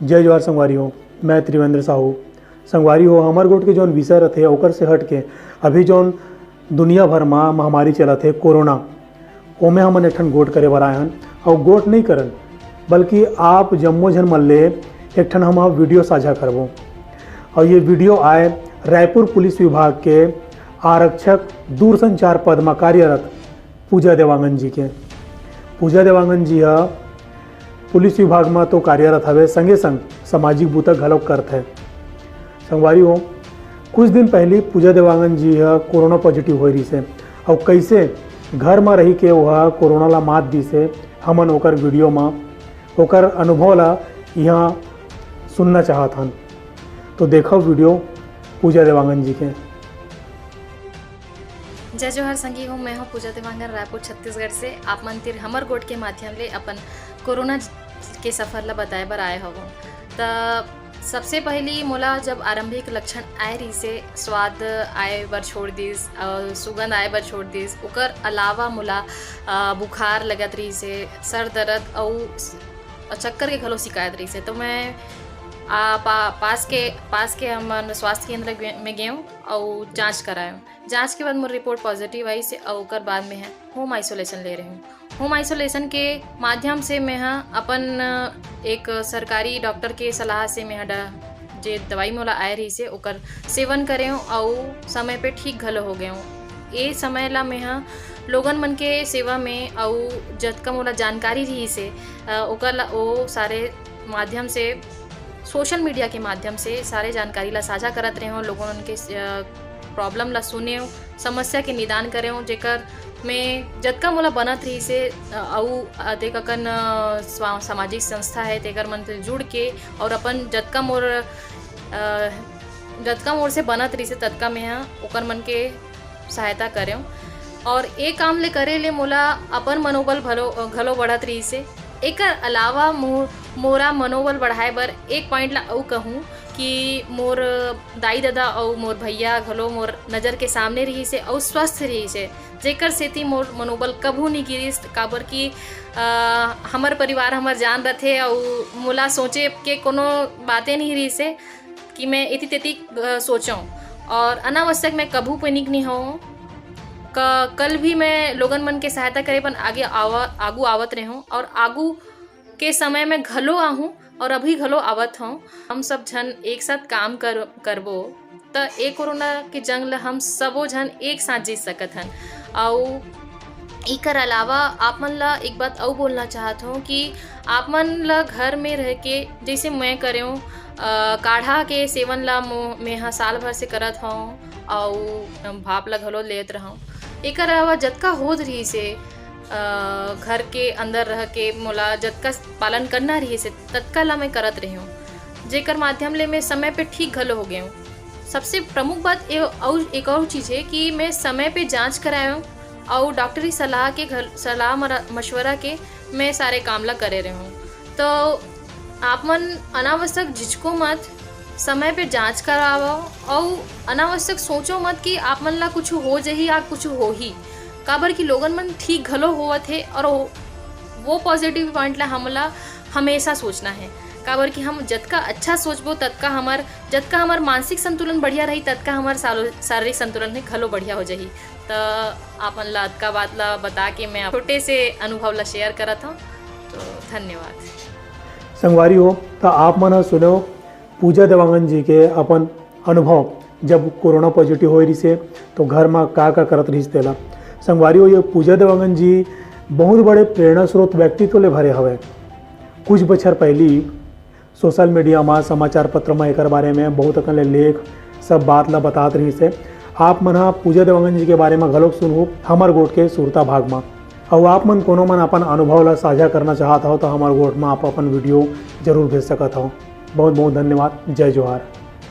जय जोहार संगवारी हो। मैं त्रिवेंद्र साहू। संगवारी हो, हमार गोट के जौन विषय रथे ओकर से हट के अभी जौन दुनिया भर में महामारी चलत है कोरोना, ओमे हमन एक ठन गोट करे बर आए हन। और गोट नहीं करन बल्कि आप जम्मो झन मन ले एक ठन हम वीडियो साझा करबो। और ये वीडियो आए रायपुर पुलिस विभाग के आरक्षक दूरसंचार पद में कार्यरत पूजा देवांगन जी के। पूजा देवांगन जी पुलिस विभाग में तो कार्यरत हवे, संगे संग सामाजिक बूता घलोक करत है। संगवारी हो, कुछ दिन पहले पूजा देवांगन जी कोरोना पॉजिटिव हो रही से और कैसे घर में रही के वह कोरोना ला मात दी से हमन ओकर वीडियो में ओकर अनुभव ला यहाँ सुनना चाहत हन। तो देखो वीडियो पूजा देवांगन जी के। जय जोहार संगी हूँ। मैं हूँ पूजा देवांगन, रायपुर छत्तीसगढ़ से। आप मंदिर हमर गोट के माध्यम ले अपन कोरोना के सफर ला बताए बर आए हवो। त सबसे पहली मोला जब आरंभिक लक्षण आए रही से स्वाद आए बर छोड़ दिस और सुगंध आए बर छोड़ दिस, ओकर अलावा मोला बुखार लगत रही से, सर दर्द और चक्कर के घलो शिकायत रही से। तो मैं पास के हम स्वास्थ्य केंद्र में गए और जांच कराए। जांच के बाद मोर रिपोर्ट पॉजिटिव आई से और ओकर बाद में है होम आइसोलेशन ले रही हूँ। होम आइसोलेशन के माध्यम से मैं अपन एक सरकारी डॉक्टर के सलाह से मैं जे दवाई मोला आए रही से ओकर सेवन करे हूँ और समय पे ठीक घलो हो गए हूँ। ये समय ला मैं लोगन मन के सेवा में और जतका मोला जानकारी रही से ओकर वो सारे माध्यम से सोशल मीडिया के माध्यम से सारे जानकारी ला साझा करत रहे हूँ। लोगों उनके प्रॉब्लम ला सुने हूँ, समस्या के निदान करे हूँ, जेकर में जतका मोला बनत रही से और देखन सामाजिक संस्था है तेकर मन से जुड़ के और अपन जतका मोर से बनत रही से ततका में ओकर मन के सहायता करे हूँ। और एक काम ले करे ले मोला अपन मनोबल घलो बढ़त रही से। एक अलावा मोरा मनोबल बढ़ाए बर एक पॉइंट ला और कहूँ कि मोर दाई दादा और मोर भैया घलो मोर नज़र के सामने रही से और स्वस्थ रही से, जेकर सेती मोर मनोबल कभू नहीं गिरिस। काबर कि हमर परिवार हमर जान रथे और मोला सोचे के कोनो बातें नहीं रही से कि मैं इति तेती सोचूँ। और अनावश्यक मैं कभू पैनिक नहीं हूँ। कल भी मैं लोगन मन के सहायता करे पर आगू आवत रहे हूँ और आगू के समय में घलो आहूँ और अभी घलो आवत हूँ। हम सब जन एक साथ काम करबो तो एक कोरोना के जंग ला हम सबो जन एक साथ जीत सकत हन। और इकर अलावा आप मन ला एक बात और बोलना चाहत हूँ कि आप मन ला घर में रह के जैसे मैं करे हूँ काढ़ा के सेवन ला मैं साल भर से करत हूँ और भाप ला घलो लेत रहूँ। एक अलावा जतका होत रही से घर के अंदर रह के मोला जतका पालन करना रही से तत्का ला मैं करत रही हूँ, जेकर माध्यम ले मैं समय पे ठीक घलो हो गए हूँ। सबसे प्रमुख बात एक और चीज़ है कि मैं समय पे जांच कराया हूँ और डॉक्टरी सलाह मशवरा के मैं सारे काम ला करे रही हूँ। तो आप मन अनावश्यक झिझको मत, समय पे जांच कराओ और अनावश्यक सोचो मत कि आप मन ला कुछ हो जाही या कुछ हो ही। काबर कि लोगन मन ठीक घलो होवत है और वो पॉजिटिव पॉइंट ला हमला हमेशा सोचना है। काबर कि हम जतका अच्छा सोचबो ततका हमार मानसिक संतुलन बढ़िया रही, ततका हमार शारीरिक संतुलन है घलो बढ़िया हो जाही। तो आपन ला अतका बात ला बता के मैं छोटे से अनुभव ला शेयर करत हूँ। तो धन्यवाद। संगवारी हो, तो आप मन सुनो पूजा देवांगन जी के अपन अनुभव जब कोरोना पॉजिटिव हो रही से तो घर में का करत रही तेला। संगवारी हो, ये पूजा देवांगन जी बहुत बड़े प्रेरणा स्रोत व्यक्तित्व ले भरे हवे। कुछ बछर पहली सोशल मीडिया में समाचार पत्र में एक बारे में बहुत अकन ले लेख सब बात ला बतात रही से। आप मन पूजा देवांगन जी के बारे में घलोक सुनहु हमर गोट के सुरता भाग में। और आप मन कोनो मन अपन अनुभव ला साझा करना चाहत हो तो हमार गोट में आप अपन वीडियो जरूर भेज सकत हो। बहुत बहुत धन्यवाद। जय जोहार।